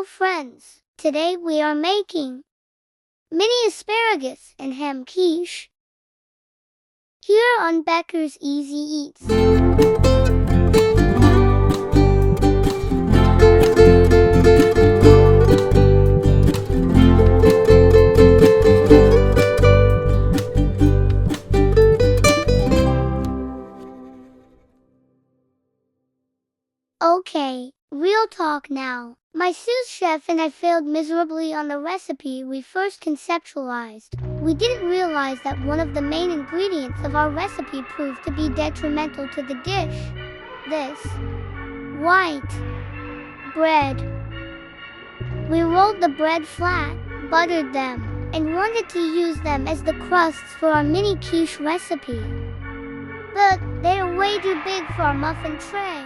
Hello friends, today we are making mini asparagus and ham quiche here on Becker's Easy Eats. Okay, real talk now. My sous chef and I failed miserably on the recipe we first conceptualized. We didn't realize that one of the main ingredients of our recipe proved to be detrimental to the dish. This white bread. We rolled the bread flat, buttered them, and wanted to use them as the crusts for our mini quiche recipe. But they are way too big for our muffin tray.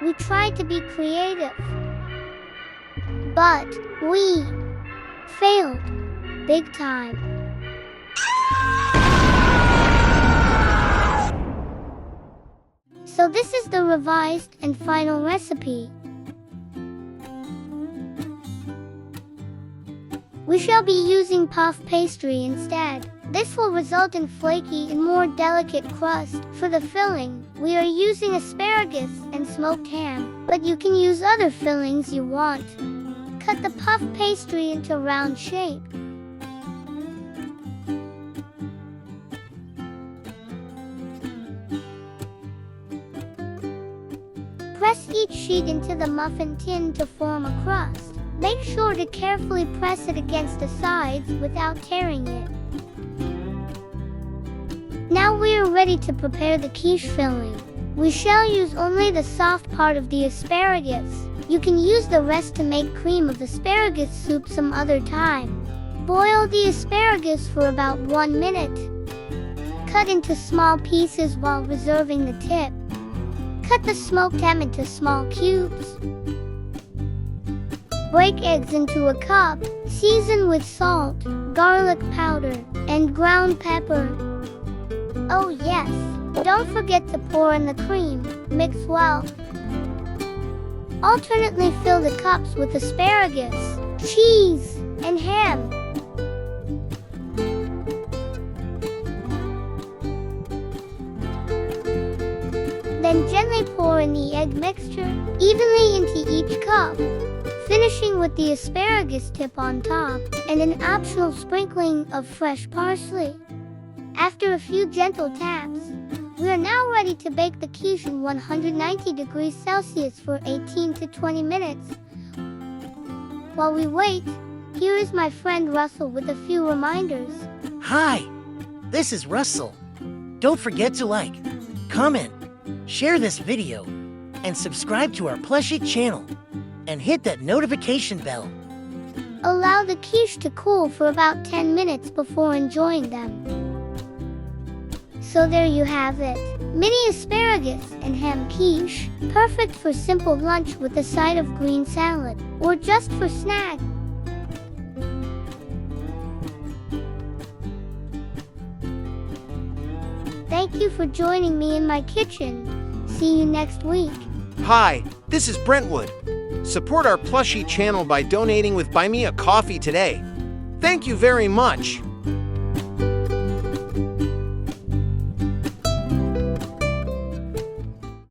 We tried to be creative, but we failed big time. So this is the revised and final recipe. We shall be using puff pastry instead. This will result in flaky and more delicate crust. For the filling, we are using asparagus and smoked ham, but you can use other fillings you want. Cut the puff pastry into round shape. Press each sheet into the muffin tin to form a crust. Make sure to carefully press it against the sides without tearing it. Now we are ready to prepare the quiche filling. We shall use only the soft part of the asparagus. You can use the rest to make cream of asparagus soup some other time. Boil the asparagus for about 1 minute. Cut into small pieces while reserving the tip. Cut the smoked ham into small cubes. Break eggs into a cup. Season with salt, garlic powder, and ground pepper. Oh yes, don't forget to pour in the cream. Mix well. Alternately fill the cups with asparagus, cheese, and ham. Then gently pour in the egg mixture evenly into each cup, finishing with the asparagus tip on top and an optional sprinkling of fresh parsley. After a few gentle taps, we are now ready to bake the quiche in 190 degrees Celsius for 18 to 20 minutes. While we wait, here is my friend Russell with a few reminders. Hi, this is Russell. Don't forget to like, comment, share this video, and subscribe to our Plushie channel, and hit that notification bell. Allow the quiche to cool for about 10 minutes before enjoying them. So there you have it, mini asparagus and ham quiche, perfect for simple lunch with a side of green salad, or just for snack. Thank you for joining me in my kitchen. See you next week. Hi, this is Brentwood. Support our Plushie channel by donating with Buy Me a Coffee today. Thank you very much.